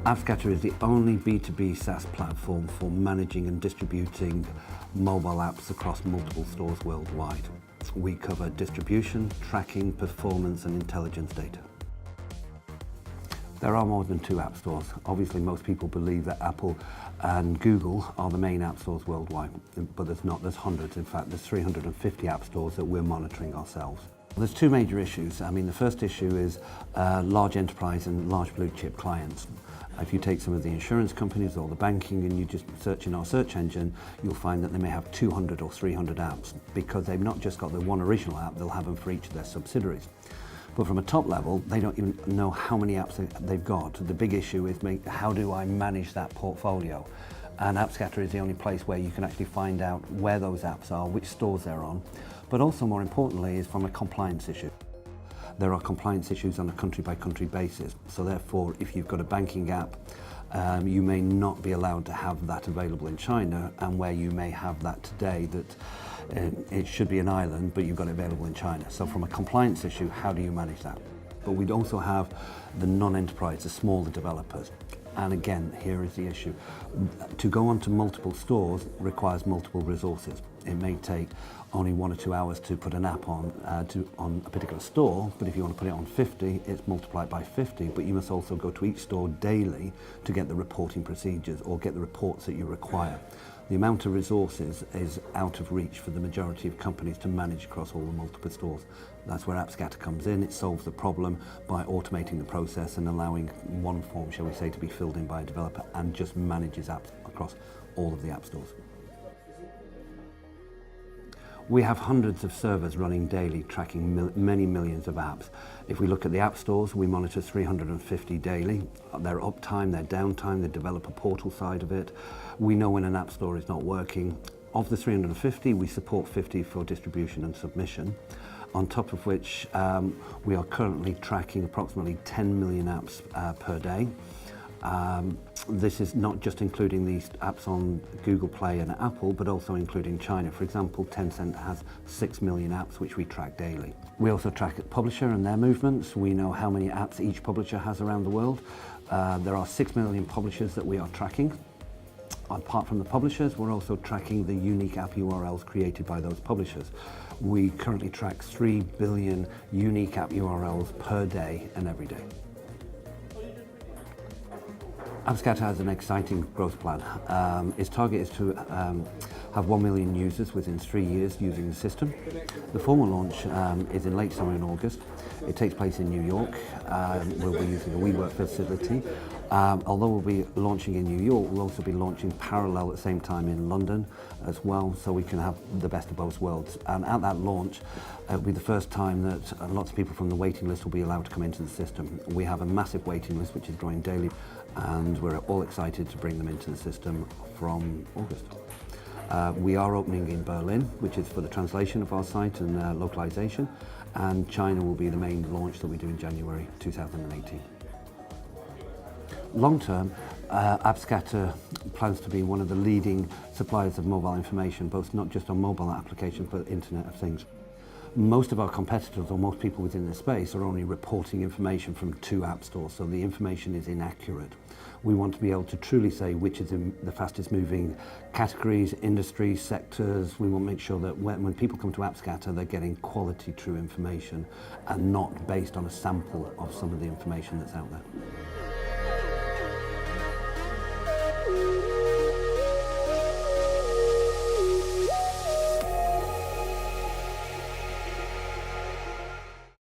appScatter is the only B2B SaaS platform for managing and distributing mobile apps across multiple stores worldwide. We cover distribution, tracking, performance and intelligence data. There are more than 2 app stores. Obviously, most people believe that Apple and Google are the main app stores worldwide, but there's not. There's hundreds. In fact, there's 350 app stores that we're monitoring ourselves. There's 2 major issues. The first issue is large enterprise and large blue chip clients. If you take some of the insurance companies or the banking and you just search in our search engine, you'll find that they may have 200 or 300 apps because they've not just got the one original app, they'll have them for each of their subsidiaries. But from a top level, they don't even know how many apps they've got. The big issue is how do I manage that portfolio? And appScatter is the only place where you can actually find out where those apps are, which stores they're on, but also more importantly is from a compliance issue. There are compliance issues on a country-by-country basis. So therefore, if you've got a banking app, you may not be allowed to have that available in China, and where you may have that today, that it should be an island, but you've got it available in China. So from a compliance issue, how do you manage that? But we'd also have the non-enterprise, the smaller developers. And again, here is the issue. To go onto multiple stores requires multiple resources. It may take only 1 or 2 hours to put an app on a particular store, but if you want to put it on 50, it's multiplied by 50, but you must also go to each store daily to get the reporting procedures or get the reports that you require. The amount of resources is out of reach for the majority of companies to manage across all the multiple stores. That's where appScatter comes in. It solves the problem by automating the process and allowing one form, shall we say, to be filled in by a developer and just manages apps across all of the app stores. We have hundreds of servers running daily, tracking many millions of apps. If we look at the app stores, we monitor 350 daily. Their uptime, their downtime, the developer portal side of it. We know when an app store is not working. Of the 350, we support 50 for distribution and submission. On top of which, we are currently tracking approximately 10 million apps per day. This is not just including these apps on Google Play and Apple, but also including China. For example, Tencent has 6 million apps which we track daily. We also track publisher and their movements. We know how many apps each publisher has around the world. There are 6 million publishers that we are tracking. Apart from the publishers, we're also tracking the unique app URLs created by those publishers. We currently track 3 billion unique app URLs per day and every day. appScatter has an exciting growth plan. Its target is to have 1 million users within 3 years using the system. The formal launch is in late summer in August. It takes place in New York. We'll be using a WeWork facility. Although we'll be launching in New York, we'll also be launching parallel at the same time in London as well, so we can have the best of both worlds. And at that launch, it'll be the first time that lots of people from the waiting list will be allowed to come into the system. We have a massive waiting list which is growing daily, and we're all excited to bring them into the system from August. We are opening in Berlin, which is for the translation of our site and localization, and China will be the main launch that we do in January 2018. Long term, appScatter plans to be one of the leading suppliers of mobile information, both not just on mobile applications, but Internet of Things. Most of our competitors, or most people within the space, are only reporting information from 2 app stores, so the information is inaccurate. We want to be able to truly say which is the fastest moving categories, industries, sectors. We want to make sure that when people come to appScatter, they're getting quality, true information and not based on a sample of some of the information that's out there.